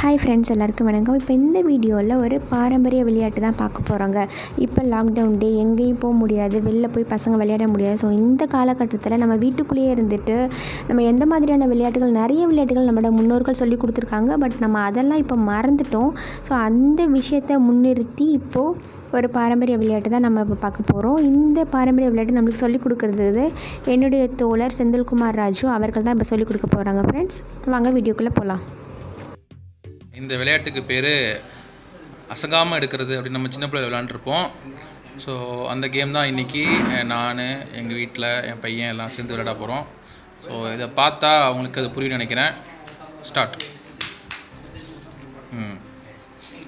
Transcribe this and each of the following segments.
Hi friends, எல்லாருக்கும் வணக்கம். இப்போ இந்த வீடியோவில் ஒரு பாரம்பரிய விளையாட்டு தான் பார்க்க போகிறோங்க. இப்போ லாக்டவுன் டே, எங்கேயும் போக முடியாது, வெளில போய் பசங்க விளையாட முடியாது. ஸோ இந்த காலகட்டத்தில் நம்ம வீட்டுக்குள்ளேயே இருந்துட்டு நம்ம எந்த மாதிரியான விளையாட்டுகள், நிறைய விளையாட்டுகள் நம்மளோட முன்னோர்கள் சொல்லி கொடுத்துருக்காங்க. பட் நம்ம அதெல்லாம் இப்போ மறந்துட்டோம். ஸோ அந்த விஷயத்தை முன்னிறுத்தி இப்போது ஒரு பாரம்பரிய விளையாட்டு தான் நம்ம இப்போ பார்க்க போகிறோம். இந்த பாரம்பரிய விளையாட்டு நம்மளுக்கு சொல்லிக் கொடுக்குறது என்னுடைய தோழர் செந்தில்குமார் ராஜு அவர்கள் தான் இப்போ சொல்லிக் கொடுக்க போகிறாங்க. ஃப்ரெண்ட்ஸ், வாங்க வீடியோக்குள்ளே போகலாம். இந்த விளையாட்டுக்கு பேர் அசங்காமல் எடுக்கிறது அப்படின்னு நம்ம சின்ன பிள்ளைல விளையாண்டுருப்போம். ஸோ அந்த கேம் தான் இன்றைக்கி நான், எங்கள் வீட்டில் என் பையன் எல்லாம் சேர்ந்து விளையாட போகிறோம். ஸோ இதை பார்த்தா அவங்களுக்கு அது புரியும் நினைக்கிறேன். ஸ்டார்ட்.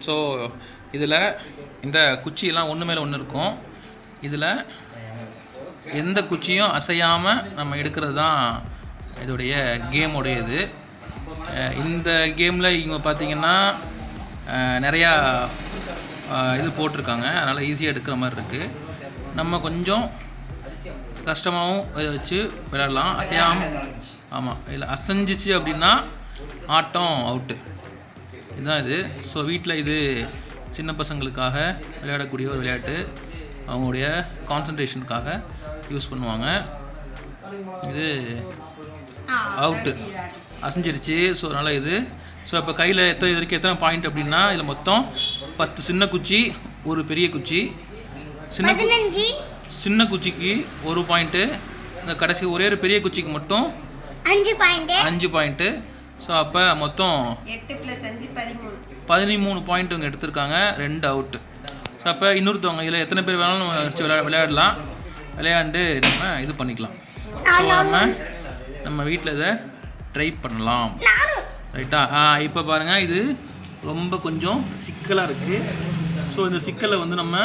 ஸோ இதில் இந்த குச்சியெல்லாம் ஒன்று மேலே ஒன்று இருக்கும். இதில் எந்த குச்சியும் அசையாமல் நம்ம எடுக்கிறது தான் இதோடைய கேமுடையது. இந்த கேமில் இவங்க பார்த்திங்கன்னா நிறையா இது போட்டிருக்காங்க, அதனால் ஈஸியாக எடுக்கிற மாதிரி இருக்குது. நம்ம கொஞ்சம் கஷ்டமாகவும் இதை வச்சு விளையாடலாம். அசையாமல், ஆமாம், இல்லை அசைஞ்சிச்சு அப்படின்னா ஆட்டம் அவுட்டு. இதுதான் இது. ஸோ வீட்டில் இது சின்ன பசங்களுக்காக விளையாடக்கூடிய ஒரு விளையாட்டு, அவங்களுடைய கான்சன்ட்ரேஷனுக்காக யூஸ் பண்ணுவாங்க. இது அவுட்டு, அசைஞ்சிருச்சு. ஸோ அதனால் இது. ஸோ இப்போ கையில் இது வரைக்கும் எத்தனை பாயிண்ட் அப்படின்னா, இதில் மொத்தம் 10 சின்ன குச்சி, ஒரு பெரிய குச்சி. சின்ன குச்சிக்கு 1 பாயிண்ட்டு, இந்த கடைசி ஒரே ஒரு பெரிய குச்சிக்கு மட்டும் 5 பாயிண்ட்டு. ஸோ அப்போ மொத்தம் 13 பாயிண்ட் இவங்க எடுத்திருக்காங்க. 2 அவுட்டு. ஸோ அப்போ இன்னொருத்தவங்க இதில் எத்தனை பேர் வேணாலும் வச்சு விளையாடலாம். விளையாண்டு நம்ம இது பண்ணிக்கலாம். ஸோ நம்ம வீட்டில் இதை ட்ரை பண்ணலாம். ரைட்டா? இப்போ பாருங்கள், இது ரொம்ப கொஞ்சம் சிக்கலாக இருக்குது. ஸோ இந்த சிக்கலை வந்து நம்ம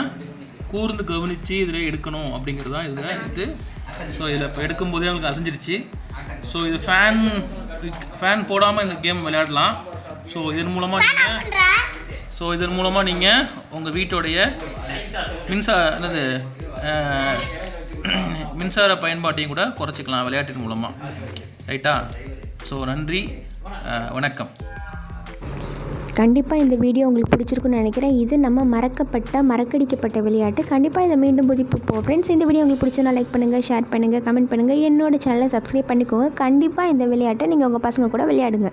கூர்ந்து கவனித்து இதில் எடுக்கணும் அப்படிங்கிறது தான் இது. ஸோ இதில் இப்போ எடுக்கும்போதே அவங்களுக்கு அசைஞ்சிருச்சு. ஸோ இது ஃபேன் போடாமல் இந்த கேம் விளையாடலாம். ஸோ இதன் மூலமாக நீங்கள் உங்கள் வீட்டோடைய மின்சார பயன்பாட்டையும் கூட குறைச்சிக்கலாம் விளையாட்டின் மூலமாக. ரைட்டா? ஸோ நன்றி, வணக்கம். கண்டிப்பாக இந்த வீடியோ உங்களுக்கு பிடிச்சிருக்குன்னு நினைக்கிறேன். இது நம்ம மறக்கடிக்கப்பட்ட விளையாட்டு. கண்டிப்பாக இதை மீண்டும் புதுப்பிப்போம். ஃப்ரெண்ட்ஸ், இந்த வீடியோ உங்களுக்கு பிடிச்சனா லைக் பண்ணுங்கள், ஷேர் பண்ணுங்கள், கமெண்ட் பண்ணுங்கள். என்னோட சேனலை சப்ஸ்கிரைப் பண்ணிக்கோங்க. கண்டிப்பாக இந்த விளையாட்டை நீங்கள் உங்கள் பசங்க கூட விளையாடுங்க.